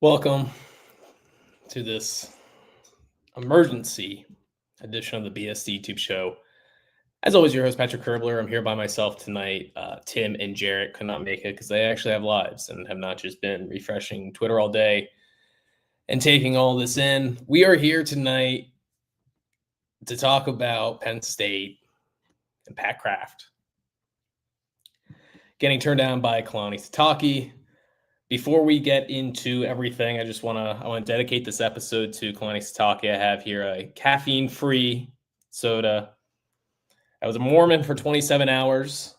Welcome to this emergency edition of the BSD YouTube show. As always, your host, Patrick Kerbler. I'm here by myself tonight. Tim and Jarrett could not make it because they actually have lives and have not just been refreshing Twitter all day and taking all this in. We are here tonight to talk about Penn State and Pat Kraft getting turned down by Kalani Sitake. Before we get into everything, I want to dedicate this episode to Kalani Sitake. I have here a caffeine-free soda. I was a Mormon for 27 hours.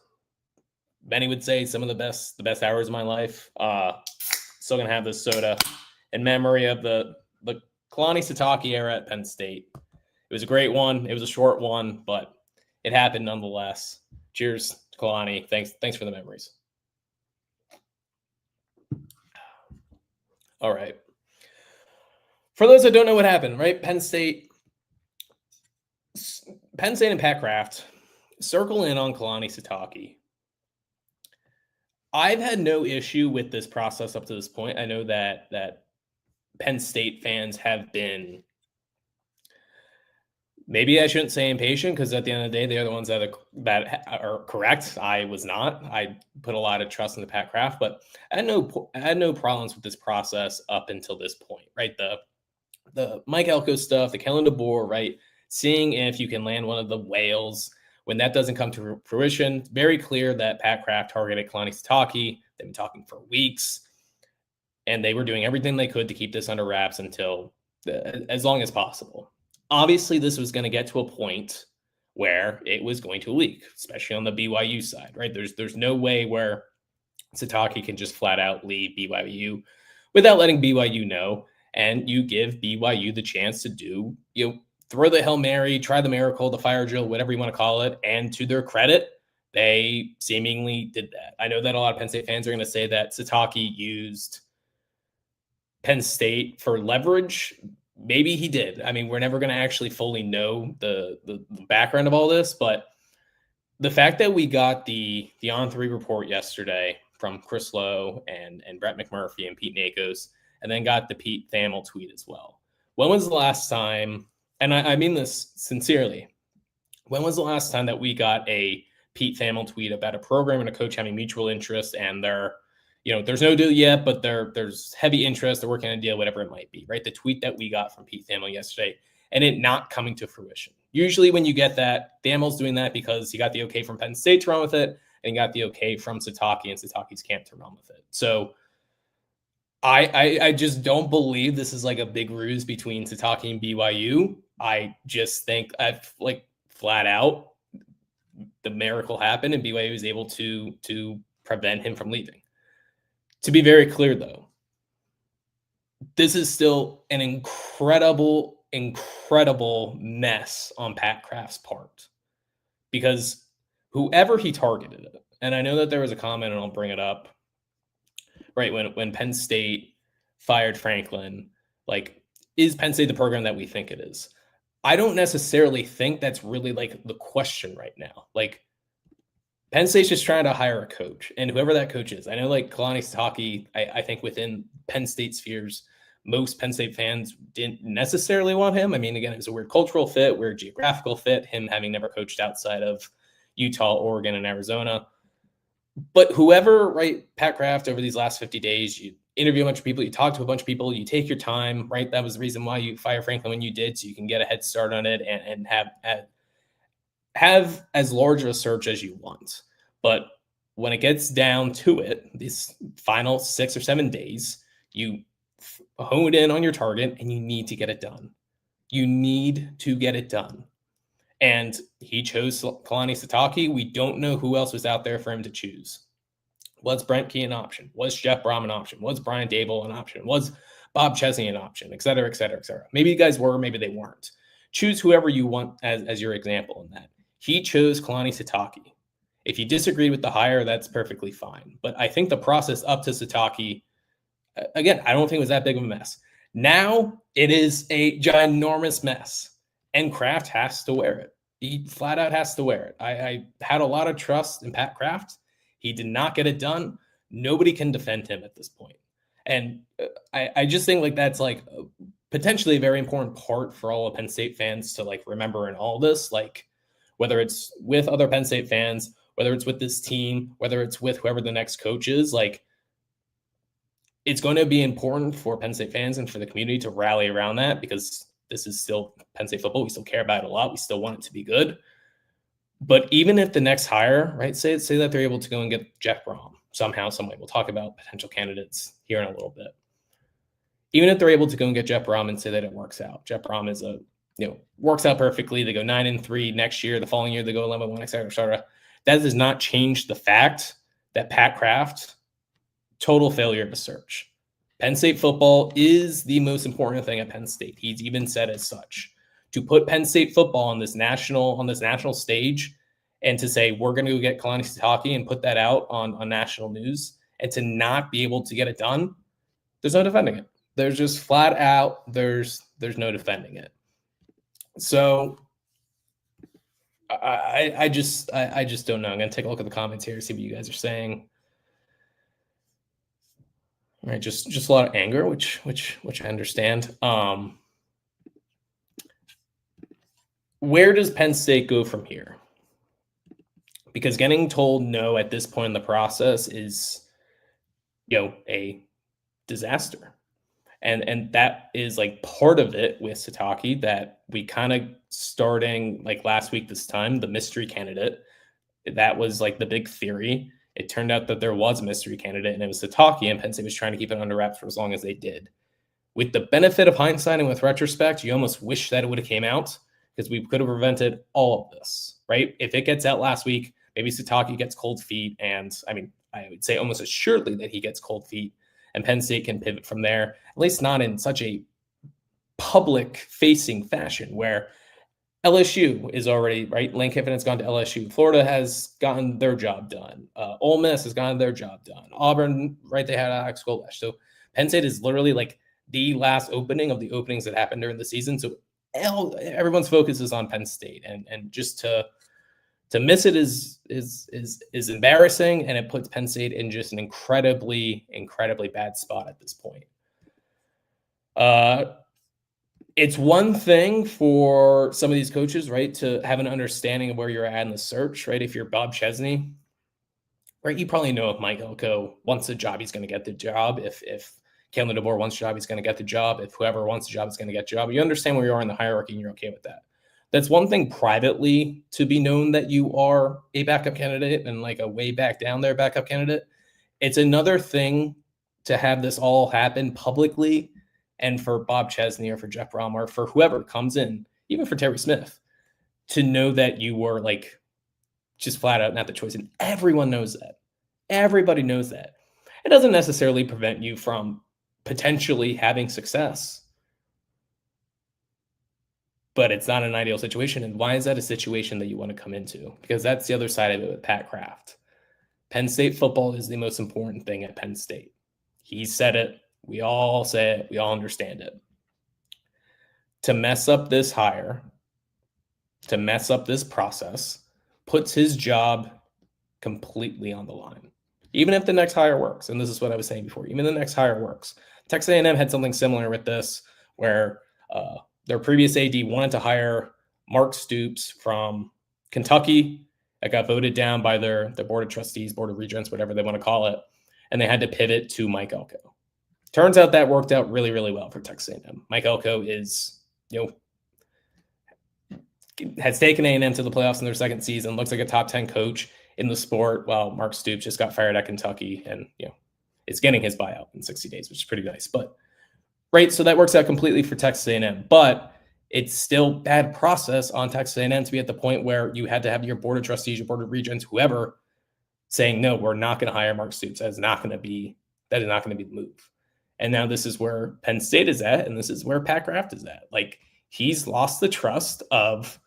Many would say some of the best hours of my life. Still gonna have this soda in memory of the Kalani Sitake era at Penn State. It was a great one. It was a short one, but it happened nonetheless. Cheers, Kalani. Thanks for the memories. All right. For those that don't know what happened, right? Penn State and Pat Kraft circle in on Kalani Sitake. I've had no issue with this process up to this point. I know that Penn State fans have been, maybe I shouldn't say impatient, because at the end of the day, they're the ones that are correct. I was not. I put a lot of trust in the Pat Kraft, but I had no problems with this process up until this point, right? The Mike Elko stuff, the Kellen DeBoer, right? Seeing if you can land one of the whales. When that doesn't come to fruition, very clear that Pat Kraft targeted Kalani Sitake. They've been talking for weeks, and they were doing everything they could to keep this under wraps until as long as possible. Obviously, this was going to get to a point where it was going to leak, especially on the BYU side, right? There's no way where Sitake can just flat out leave BYU without letting BYU know, and you give BYU the chance to do, throw the Hail Mary, try the miracle, the fire drill, whatever you want to call it. And to their credit, they seemingly did that. I know that a lot of Penn State fans are going to say that Sitake used Penn State for leverage. Maybe he did. I mean, we're never going to actually fully know the background of all this, but the fact that we got the On3 report yesterday from Chris Lowe and Brett McMurphy and Pete Nakos, and then got the Pete Thamel tweet as well. When was the last time, and I mean this sincerely, when was the last time that we got a Pete Thamel tweet about a program and a coach having mutual interest, and there's no deal yet, but there's heavy interest, they're working on a deal, whatever it might be, right? The tweet that we got from Pete Thamel yesterday, and it not coming to fruition. Usually when you get that, Thamel's doing that because he got the okay from Penn State to run with it, and got the okay from Sitake and Sitake's camp to run with it. So I just don't believe this is like a big ruse between Sitake and BYU. I just think flat out the miracle happened and BYU was able to prevent him from leaving. To be very clear, though, this is still an incredible mess on Pat Kraft's part, because whoever he targeted it, and I know that there was a comment, and I'll bring it up, right, when Penn State fired Franklin, is Penn State the program that we think it is? I don't necessarily think that's really the question right now. Penn State's just trying to hire a coach, and whoever that coach is, I know Kalani Sitake, I think within Penn State spheres, most Penn State fans didn't necessarily want him. I mean, again, it was a weird cultural fit, weird geographical fit, him having never coached outside of Utah, Oregon, and Arizona. But whoever, right, Pat Kraft, over these last 50 days, you interview a bunch of people, you talk to a bunch of people, you take your time, right? That was the reason why you fire Franklin when you did, so you can get a head start on it and have as large of a search as you want. But when it gets down to it, these final 6 or 7 days, you hone in on your target and you need to get it done. You need to get it done. And he chose Kalani Sitake. We don't know who else was out there for him to choose. Was Brent Key an option? Was Jeff Brom an option? Was Brian Dable an option? Was Bob Chesney an option? Et cetera, et cetera, et cetera. Maybe you guys were, maybe they weren't. Choose whoever you want as your example in that. He chose Kalani Sitake. If you disagreed with the hire, that's perfectly fine. But I think the process up to Sitake, again, I don't think it was that big of a mess. Now it is a ginormous mess, and Kraft has to wear it. He flat out has to wear it. I had a lot of trust in Pat Kraft. He did not get it done. Nobody can defend him at this point. And I just think like that's like potentially a very important part for all of Penn State fans to like remember in all this, like whether it's with other Penn State fans, whether it's with this team, whether it's with whoever the next coach is, like it's going to be important for Penn State fans and for the community to rally around that because this is still Penn State football. We still care about it a lot. We still want it to be good. But even if the next hire, right, say that they're able to go and get Jeff Brom somehow, some way, we'll talk about potential candidates here in a little bit. Even if they're able to go and get Jeff Brom and say that it works out, Jeff Brom is works out perfectly. They go 9-3 next year. The following year they go 11-1, et cetera, et cetera. That does not change the fact that Pat Kraft, total failure of a search. Penn State football is the most important thing at Penn State. He's even said as such. To put Penn State football on this national stage and to say we're going to go get Kalani Sitake and put that out on national news and to not be able to get it done, there's no defending it. There's just flat out, there's no defending it. So I just don't know. I'm going to take a look at the comments here, see what you guys are saying. All right, just a lot of anger, which I understand. Where does Penn State go from here? Because getting told no at this point in the process is, a disaster. And that is like part of it with Sitake that we kind of starting like last week this time, the mystery candidate. That was like the big theory. It turned out that there was a mystery candidate and it was Sitake, and Penn State was trying to keep it under wraps for as long as they did. With the benefit of hindsight and with retrospect, you almost wish that it would have came out because we could have prevented all of this, right? If it gets out last week, maybe Sitake gets cold feet. And I mean, I would say almost assuredly that he gets cold feet and Penn State can pivot from there, at least not in such a public-facing fashion where LSU is already, right? Lane Kiffin has gone to LSU. Florida has gotten their job done. Ole Miss has gotten their job done. Auburn, right, they had Alex Golesh. So Penn State is literally like the last opening of the openings that happened during the season. So everyone's focus is on Penn State. And just to miss it is embarrassing, and it puts Penn State in just an incredibly bad spot at this point. It's one thing for some of these coaches, right, to have an understanding of where you're at in the search, right? If you're Bob Chesney, right, you probably know if Mike Elko wants a job, he's going to get the job. If Kalen DeBoer wants a job, he's going to get the job. If whoever wants a job is going to get the job. You understand where you are in the hierarchy, and you're okay with that. That's one thing privately to be known that you are a backup candidate and like a way back down there backup candidate. It's another thing to have this all happen publicly and for Bob Chesney or for Jeff Brom or for whoever comes in, even for Terry Smith, to know that you were like just flat out not the choice. And everyone knows that. Everybody knows that. It doesn't necessarily prevent you from potentially having success, but it's not an ideal situation. And why is that a situation that you want to come into? Because that's the other side of it with Pat Kraft. Penn State football is the most important thing at Penn State. He said it. We all say it. We all understand it. To mess up this hire, to mess up this process, puts his job completely on the line. Even if the next hire works, and this is what I was saying before, even the next hire works. Texas A&M had something similar with this where their previous AD wanted to hire Mark Stoops from Kentucky. That got voted down by their board of trustees, board of regents, whatever they want to call it, and they had to pivot to Mike Elko. Turns out that worked out really, really well for Texas A&M. Mike Elko is, has taken A&M to the playoffs in their second season, looks like a top 10 coach in the sport, while Mark Stoops just got fired at Kentucky and, is getting his buyout in 60 days, which is pretty nice. But, right, so that works out completely for Texas A&M. But it's still bad process on Texas A&M to be at the point where you had to have your board of trustees, your board of regents, whoever, saying, no, we're not going to hire Mark Stoops. That is not going to be the move. And now this is where Penn State is at, and this is where Pat Kraft is at. Like, he's lost the trust of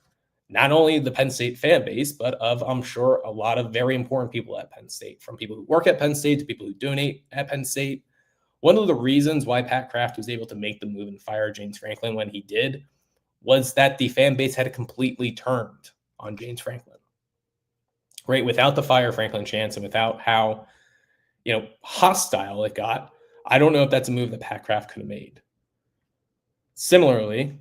not only the Penn State fan base, but of, I'm sure, a lot of very important people at Penn State, from people who work at Penn State to people who donate at Penn State. One of the reasons why Pat Kraft was able to make the move and fire James Franklin when he did was that the fan base had completely turned on James Franklin. Right? Without the fire Franklin chance and without how, hostile it got, I don't know if that's a move that Pat Kraft could have made. Similarly,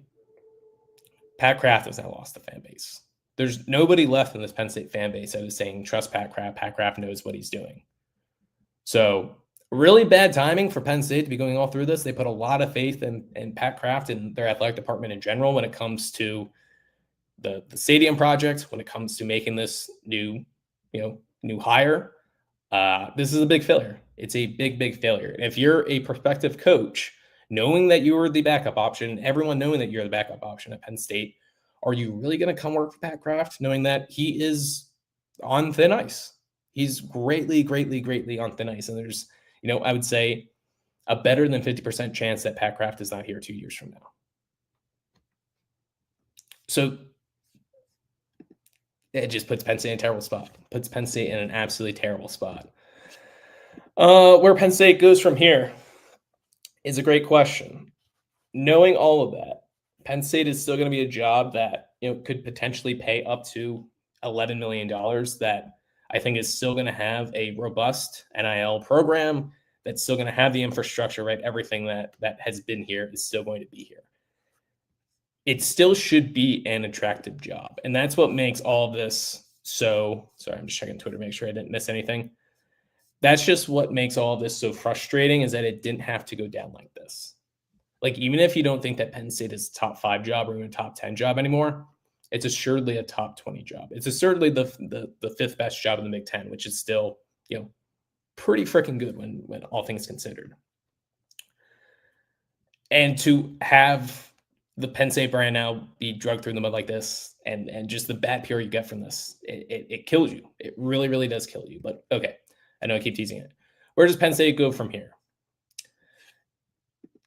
Pat Kraft has now lost the fan base. There's nobody left in this Penn State fan base that is saying, trust Pat Kraft. Pat Kraft knows what he's doing. So, really bad timing for Penn State to be going all through this. They put a lot of faith in Pat Kraft and their athletic department in general when it comes to the stadium project, when it comes to making this new hire. This is a big failure. It's a big failure. And if you're a prospective coach, knowing that you are the backup option, everyone knowing that you're the backup option at Penn State, are you really going to come work for Pat Kraft knowing that he is on thin ice? He's greatly on thin ice. And there's, I would say a better than 50% chance that Pat Kraft is not here 2 years from now. So it just puts Penn State in a terrible spot. Puts Penn State in an absolutely terrible spot. Where Penn State goes from here is a great question. Knowing all of that, Penn State is still going to be a job that could potentially pay up to $11 million. That I think is still going to have a robust NIL program. That's still going to have the infrastructure, right? Everything that has been here is still going to be here. It still should be an attractive job. And that's what makes all of this so, sorry, I'm just checking Twitter, make sure I didn't miss anything. That's just what makes all of this so frustrating, is that it didn't have to go down like this. Like, even if you don't think that Penn State is a top 5 job or even a top 10 job anymore, it's assuredly a top 20 job. It's assuredly the 5th best job in the Big Ten, which is still, pretty freaking good when all things considered. And to have the Penn State brand now be drugged through the mud like this, and just the bad PR you get from this, it kills you. It really does kill you. But okay, I know I keep teasing it. Where does Penn State go from here?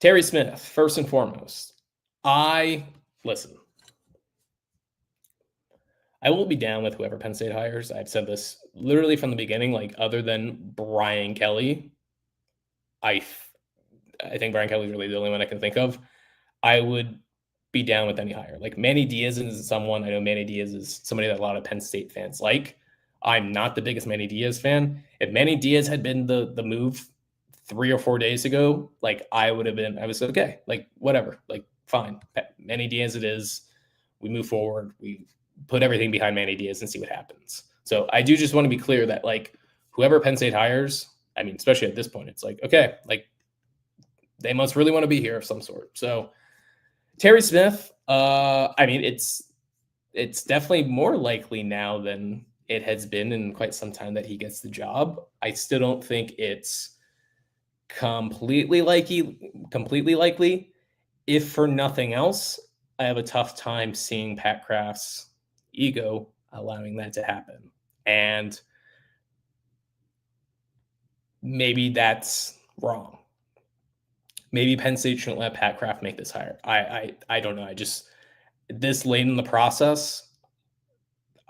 Terry Smith, first and foremost. Listen, I will be down with whoever Penn State hires. I've said this literally from the beginning, like, other than Brian Kelly, I think Brian Kelly is really the only one I can think of. I would be down with any hire. Like, Manny Diaz is someone, I know Manny Diaz is somebody that a lot of Penn State fans like. I'm not the biggest Manny Diaz fan. If Manny Diaz had been the move 3 or 4 days ago, like, I was okay, like, whatever, like, fine. Manny Diaz it is. We move forward. We put everything behind Manny Diaz and see what happens. So I do just want to be clear that, like, whoever Penn State hires, I mean, especially at this point, it's like, okay, like, they must really want to be here of some sort. So Terry Smith, I mean, it's definitely more likely now than it has been in quite some time that he gets the job. I still don't think it's completely likely. If for nothing else, I have a tough time seeing Pat Kraft's ego allowing that to happen. And maybe that's wrong. Maybe Penn State shouldn't let Pat Kraft make this hire. I don't know. This late in the process,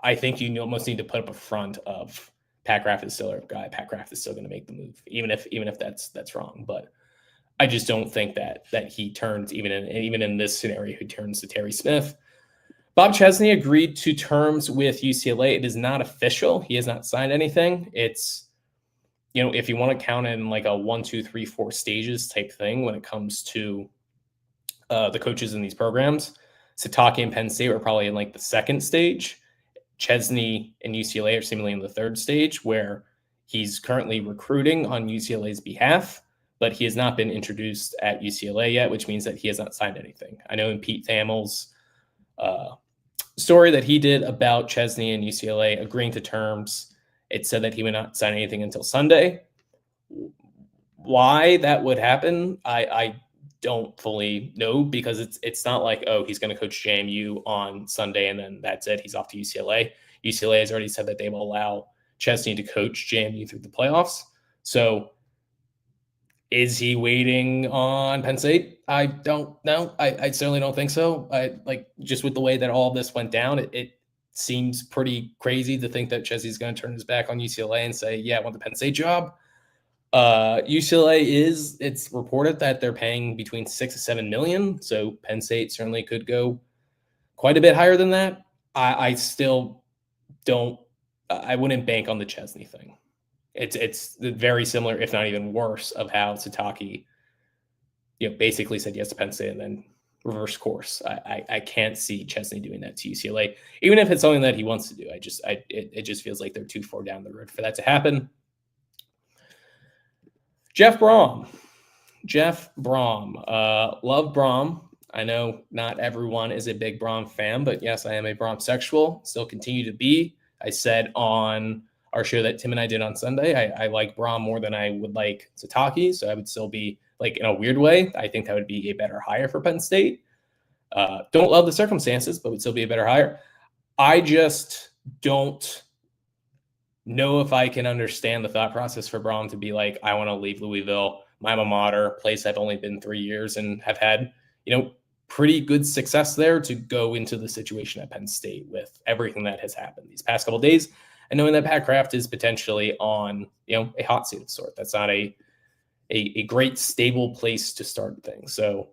I think you almost need to put up a front of Pat Kraft is still our guy. Pat Kraft is still going to make the move, even if that's wrong. But I just don't think that he turns, even in this scenario, he turns to Terry Smith. Bob Chesney agreed to terms with UCLA. It is not official. He has not signed anything. It's, if you want to count in like a 1, 2, 3, 4 stages type thing when it comes to the coaches in these programs, Sitake and Penn State are probably in like the 2nd stage. Chesney and UCLA are seemingly in the 3rd stage, where he's currently recruiting on UCLA's behalf, but he has not been introduced at UCLA yet, which means that he has not signed anything. I know in Pete Thamel's story that he did about Chesney and UCLA agreeing to terms, it said that he would not sign anything until Sunday. Why that would happen, I don't fully know, because it's not like, oh, he's going to coach JMU on Sunday and then that's it. He's off to UCLA. UCLA has already said that they will allow Chesney to coach JMU through the playoffs. So is he waiting on Penn State? I don't know. I certainly don't think so. Just with the way that all of this went down, it seems pretty crazy to think that Chesney's going to turn his back on UCLA and say, yeah, I want the Penn State job. UCLA it's reported that they're paying between $6 to $7 million. So Penn State certainly could go quite a bit higher than that. I still don't, I wouldn't bank on the Chesney thing. It's very similar, if not even worse, of how Sitake, basically said yes to Penn State and then reverse course. I can't see Chesney doing that to UCLA, even if it's something that he wants to do. It just feels like they're too far down the road for that to happen. Jeff Brom. Love Brom. I know not everyone is a big Brom fan, but yes, I am a Brom sexual. Still continue to be. I said on our show that Tim and I did on Sunday, I like Brom more than I would like Sitake, so I would still be, like, in a weird way, I think that would be a better hire for Penn State. Don't love the circumstances, but would still be a better hire. I just don't know if I can understand the thought process for Brom to be like, I want to leave Louisville, my alma mater, place I've only been 3 years and have had, pretty good success there, to go into the situation at Penn State with everything that has happened these past couple of days, and knowing that Pat Kraft is potentially on, a hot seat of sort. That's not a great stable place to start things. So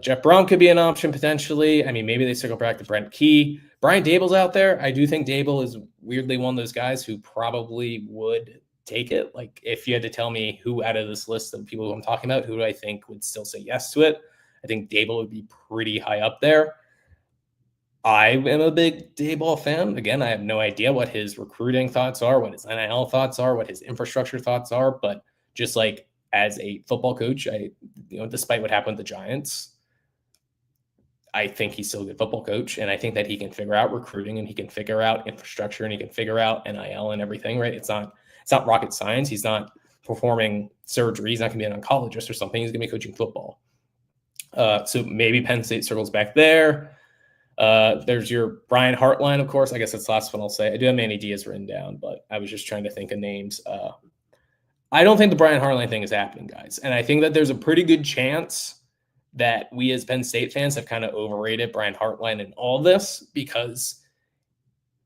Jeff Brom could be an option potentially. I mean, maybe they circle back to Brent Key. Brian Dable's out there. I do think Dable is weirdly one of those guys who probably would take it. Like, if you had to tell me who out of this list of people who I'm talking about, who do I think would still say yes to it, I think Dable would be pretty high up there. I am a big Daboll fan. Again, I have no idea what his recruiting thoughts are, what his NIL thoughts are, what his infrastructure thoughts are, but just like as a football coach, despite what happened with the Giants, I think he's still a good football coach, and I think that he can figure out recruiting, and he can figure out infrastructure, and he can figure out NIL and everything, right? It's not rocket science. He's not performing surgery. He's not going to be an oncologist or something. He's going to be coaching football. So maybe Penn State circles back there. There's your Brian Hartline, of course. I guess that's the last one I'll say. I do have Manny Diaz written down, but I was just trying to think of names. I don't think the Brian Hartline thing is happening, guys. And I think that there's a pretty good chance that we as Penn State fans have kind of overrated Brian Hartline in all this, because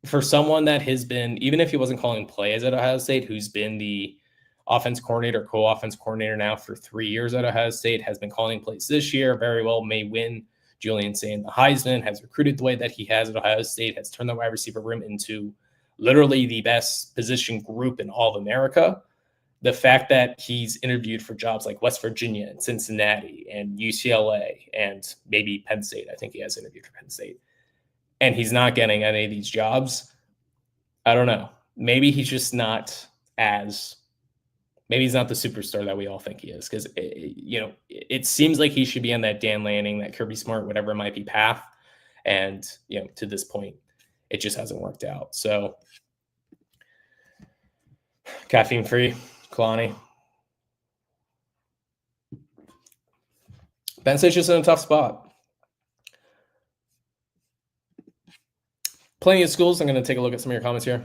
for someone that has been, even if he wasn't calling plays at Ohio State, who's been the offense coordinator, co-offense coordinator now for 3 years at Ohio State, has been calling plays this year, very well may win Julian Sain the Heisman, has recruited the way that he has at Ohio State, has turned the wide receiver room into literally the best position group in all of America. The fact that he's interviewed for jobs like West Virginia and Cincinnati and UCLA and maybe Penn State. I think he has interviewed for Penn State. And he's not getting any of these jobs. I don't know. Maybe he's just not maybe he's not the superstar that we all think he is. Because, it seems like he should be on that Dan Lanning, that Kirby Smart, whatever it might be, path. And, to this point, it just hasn't worked out. So, caffeine-free. Kalani. Penn State's just in a tough spot. Plenty of schools. I'm going to take a look at some of your comments here.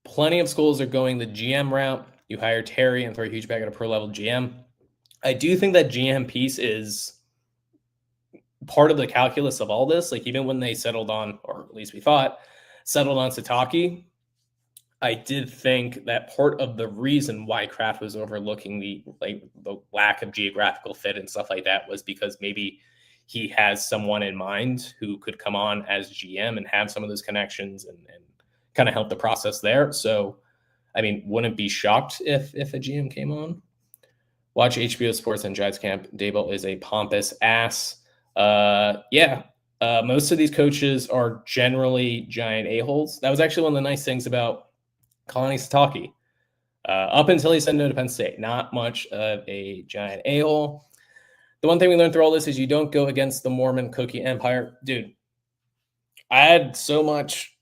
Plenty of schools are going the GM route. You hire Terry and throw a huge bag at a pro-level GM. I do think that GM piece is part of the calculus of all this. Like, even when they settled on, or at least we thought, settled on Sitake, I did think that part of the reason why Kraft was overlooking the lack of geographical fit and stuff like that was because maybe he has someone in mind who could come on as GM and have some of those connections and kind of help the process there. So, I mean, wouldn't be shocked if a GM came on. Watch HBO Sports and Giants Camp. Daboll is a pompous ass. Most of these coaches are generally giant a-holes. That was actually one of the nice things about Kalani Sitake. Up until he said no to Penn State, not much of a giant a-hole. The one thing we learned through all this is you don't go against the Mormon cookie empire. Dude, I had so much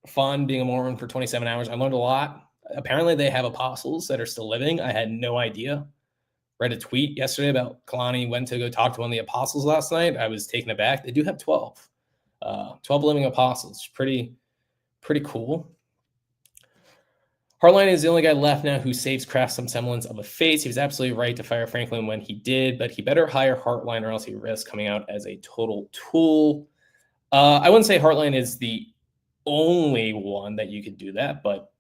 fun being a Mormon for 27 hours. I learned a lot. Apparently they have apostles that are still living. I had no idea. Read a tweet yesterday about Kalani went to go talk to one of the apostles last night. I was taken aback. They do have 12. 12 living apostles. Pretty cool. Hartline is the only guy left now who saves Kraft some semblance of a face. He was absolutely right to fire Franklin when he did, but he better hire Hartline or else he risks coming out as a total tool. I wouldn't say Hartline is the only one that you could do that, but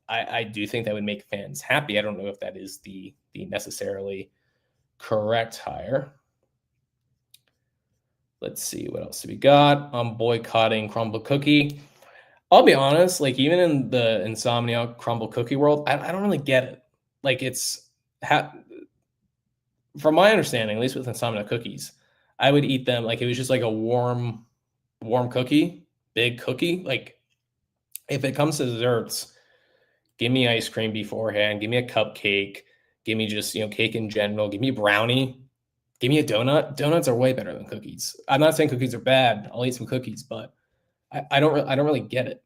I do think that would make fans happy. I don't know if that is the necessarily correct hire. Let's see, what else do we got? I'm boycotting Crumble Cookie. I'll be honest, like even in the insomnia crumble cookie world, I don't really get it. Like it's from my understanding, at least with insomnia cookies, I would eat them like it was just like a warm cookie, big cookie. Like if it comes to desserts, give me ice cream beforehand, give me a cupcake, give me just cake in general, give me a brownie, give me a donut. Donuts are way better than cookies. I'm not saying cookies are bad. I'll eat some cookies, but I don't really get it.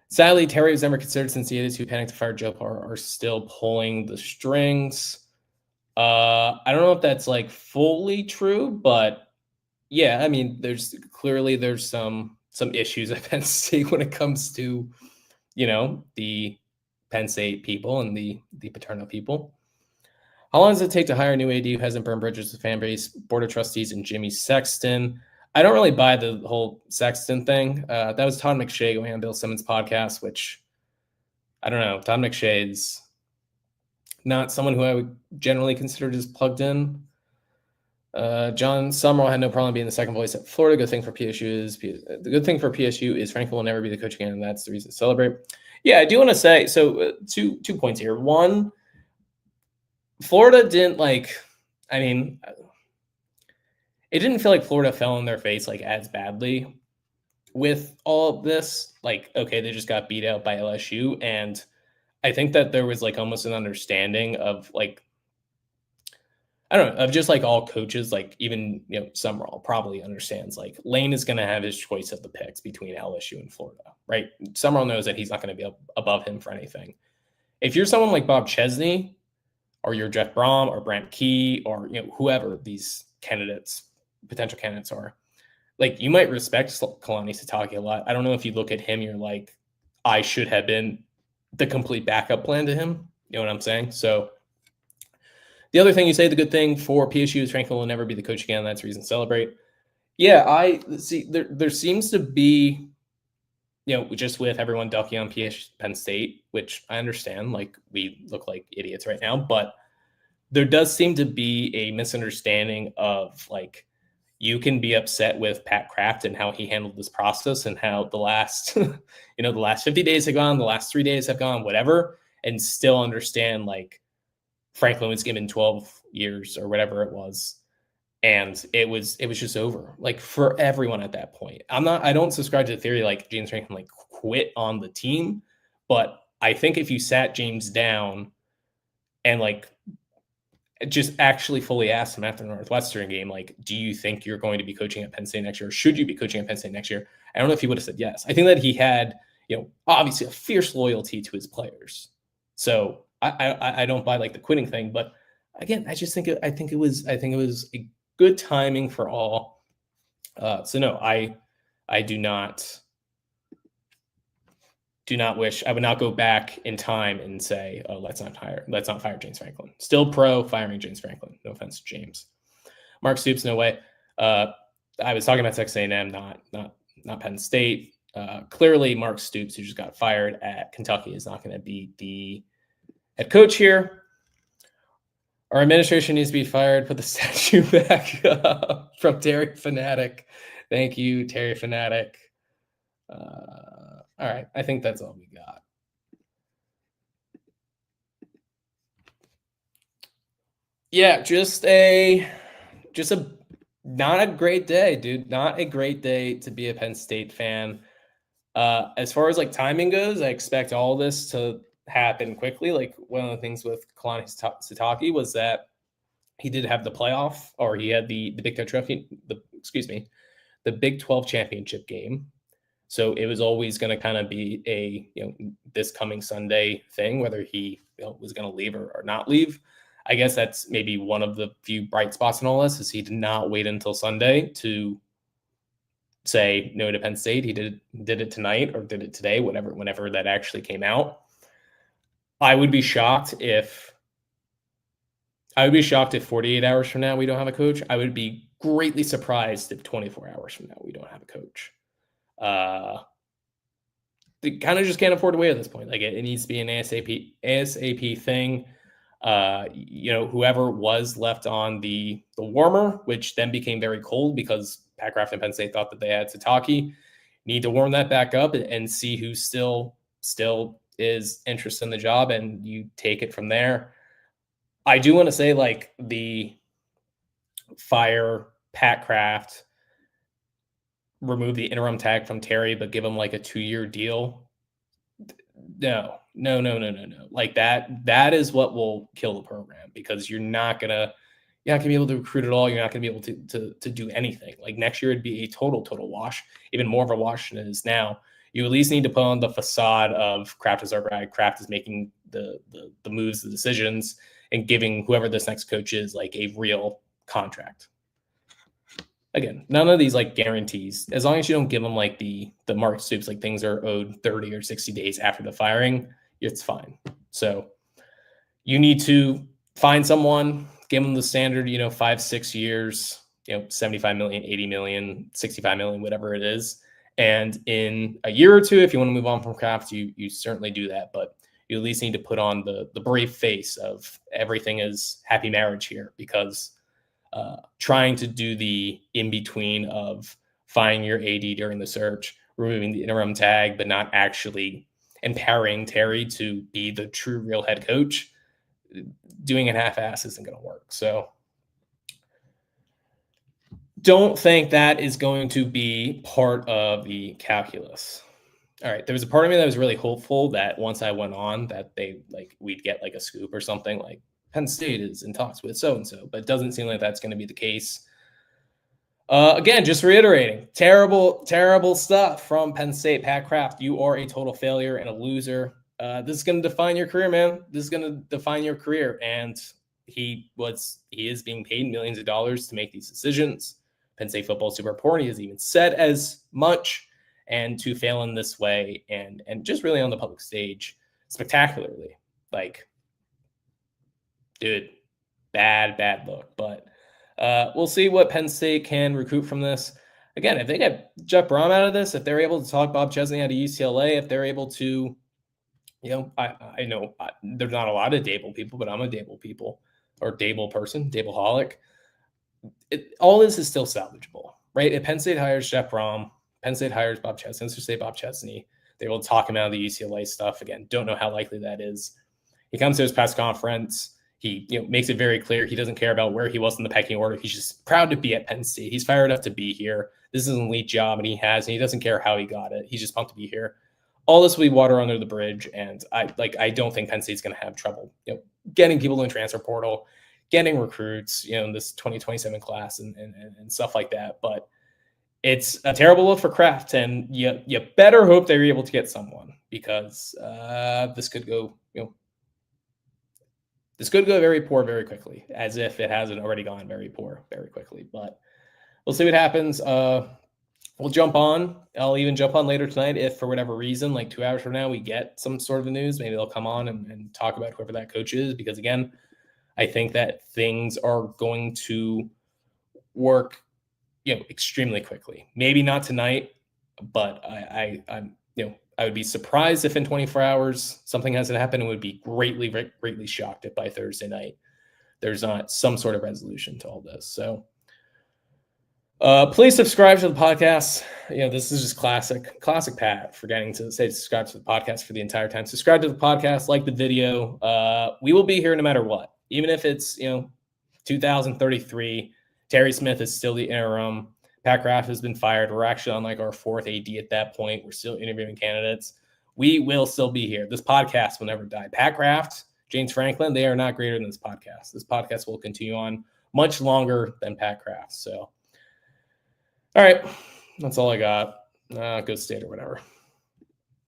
Sadly, Terry was never considered since the 82 panic to fire Joe Parr are still pulling the strings. I don't know if that's like fully true, but yeah, I mean, there's some issues at Penn State when it comes to the Penn State people and the paternal people. How long does it take to hire a new AD who hasn't burned bridges with fan base, board of trustees, and Jimmy Sexton? I don't really buy the whole Sexton thing. That was Todd McShay going on Bill Simmons' podcast, which I don't know. Todd McShay's not someone who I would generally consider just plugged in. John Summerall had no problem being the second voice at Florida. Good thing for PSU is the good thing for PSU is Franklin will never be the coach again, and that's the reason to celebrate. Yeah, I do want to say so. Two points here. One, Florida didn't like. I mean, it didn't feel like Florida fell in their face like as badly with all of this. Like, okay, they just got beat out by LSU, and I think that there was like almost an understanding of like I don't know, of just like all coaches, like even Summerall probably understands like Lane is going to have his choice of the picks between LSU and Florida, right? Summerall knows that he's not going to be above him for anything. If you're someone like Bob Chesney, or you're Jeff Brom or Brant Key, or whoever these potential candidates are, like you might respect Kalani Sitake a lot. I don't know if you look at him, you're like, I should have been the complete backup plan to him. You know what I'm saying? So the other thing you say, the good thing for PSU is Franklin will never be the coach again. That's reason to celebrate. Yeah, I see. There seems to be, just with everyone ducking on Penn State, which I understand. Like we look like idiots right now, but there does seem to be a misunderstanding of like you can be upset with Pat Kraft and how he handled this process and how the last, the last 50 days have gone, the last 3 days have gone, whatever, and still understand like Franklin was given 12 years or whatever it was. And it was just over like for everyone at that point. I don't subscribe to the theory like James Franklin like quit on the team, but I think if you sat James down and like just actually fully asked him after the Northwestern game, like, do you think you're going to be coaching at Penn State next year? Or should you be coaching at Penn State next year? I don't know if he would have said yes. I think that he had, obviously a fierce loyalty to his players. So I don't buy like the quitting thing, but again, I think it was a good timing for all. So no, I do not wish. I would not go back in time and say, oh, let's not fire James Franklin. Still pro firing James Franklin. No offense to James. Mark Stoops, no way. I was talking about Texas A&M, not Penn State. Clearly, Mark Stoops, who just got fired at Kentucky, is not going to be the head coach here. Our administration needs to be fired. Put the statue back up from Terry Fanatic. Thank you, Terry Fanatic. All right, I think that's all we got. Yeah, just a not a great day, dude. Not a great day to be a Penn State fan. As far as like timing goes, I expect all this to happen quickly. Like one of the things with Kalani Sitake was that he did have the playoff, or he had the Big 12 trophy, the Big 12 championship game. So it was always going to kind of be a this coming Sunday thing, whether he was going to leave or not leave. I guess that's maybe one of the few bright spots in all this is he did not wait until Sunday to say no to Penn State. He did it tonight or did it today, whenever that actually came out. I would be shocked if 48 hours from now we don't have a coach. I would be greatly surprised if 24 hours from now we don't have a coach. They kind of just can't afford to wait at this point. Like it needs to be an ASAP thing. Whoever was left on the warmer, which then became very cold because Pat Kraft and Penn State thought that they had Sitake, need to warm that back up and see who still is interested in the job, and you take it from there. I do want to say, like, the fire Pat Kraft, remove the interim tag from Terry, but give him like a 2-year deal. No. Like that is what will kill the program, because you're not gonna be able to recruit at all. You're not gonna be able to do anything. Like, next year it'd be a total wash, even more of a wash than it is now. You at least need to put on the facade of Kraft is our guy. Kraft is making the moves, the decisions, and giving whoever this next coach is like a real contract. Again, none of these like guarantees. As long as you don't give them like the Mark Stoops, like things are owed 30 or 60 days after the firing, it's fine. So you need to find someone, give them the standard, 5-6 years, 75 million, 80 million, 65 million, whatever it is. And in a year or two, if you want to move on from Kraft, you certainly do that. But you at least need to put on the brave face of everything is happy marriage here, because trying to do the in-between of finding your AD during the search, removing the interim tag, but not actually empowering Terry to be the true real head coach, doing it half-ass isn't going to work. So don't think that is going to be part of the calculus. All right, there was a part of me that was really hopeful that once I went on that we'd get like a scoop or something, like Penn State is in talks with so-and-so, but it doesn't seem like that's going to be the case. Again, just reiterating, terrible stuff from Penn State. Pat Kraft, you are a total failure and a loser. This is going to define your career, man. This is going to define your career. And he is being paid millions of dollars to make these decisions. Penn State football is super important. He has even said as much. And to fail in this way and just really on the public stage spectacularly, like, dude, bad look. But we'll see what Penn State can recruit from this. Again, if they get Jeff Brom out of this, if they're able to talk Bob Chesney out of UCLA, if they're able to, I know there's not a lot of Dable people, but I'm a Dable people or Dable person, Dable-holic. All this is still salvageable, right? If Penn State hires Jeff Brom, Penn State hires Bob Chesney, so say Bob Chesney, they will talk him out of the UCLA stuff. Again, don't know how likely that is. He comes to his press conference. He makes it very clear he doesn't care about where he was in the pecking order. He's just proud to be at Penn State. He's fired up to be here. This is an elite job, and he doesn't care how he got it. He's just pumped to be here. All this will be water under the bridge, and I don't think Penn State's going to have trouble getting people in the transfer portal, getting recruits, in this 2027 class and stuff like that. But it's a terrible look for Kraft, and you better hope they're able to get someone, because this could go very poor very quickly, as if it hasn't already gone very poor very quickly. But we'll see what happens. We'll jump on. I'll even jump on later tonight if, for whatever reason, like 2 hours from now, we get some sort of news. Maybe they'll come on and talk about whoever that coach is, because, again, I think that things are going to work extremely quickly. Maybe not tonight, but I'm I would be surprised if in 24 hours something hasn't happened, and would be greatly shocked if by Thursday night there's not some sort of resolution to all this. So please subscribe to the podcast. This is just classic Pat forgetting to say subscribe to the podcast for the entire time. Subscribe to the podcast, like the video. We will be here no matter what, even if it's 2033. Terry Smith is still the interim. Pat Kraft has been fired. We're actually on like our 4th AD at that point. We're still interviewing candidates. We will still be here. This podcast will never die. Pat Kraft, James Franklin, they are not greater than this podcast. This podcast will continue on much longer than Pat Kraft. So, all right, that's all I got. Go State or whatever.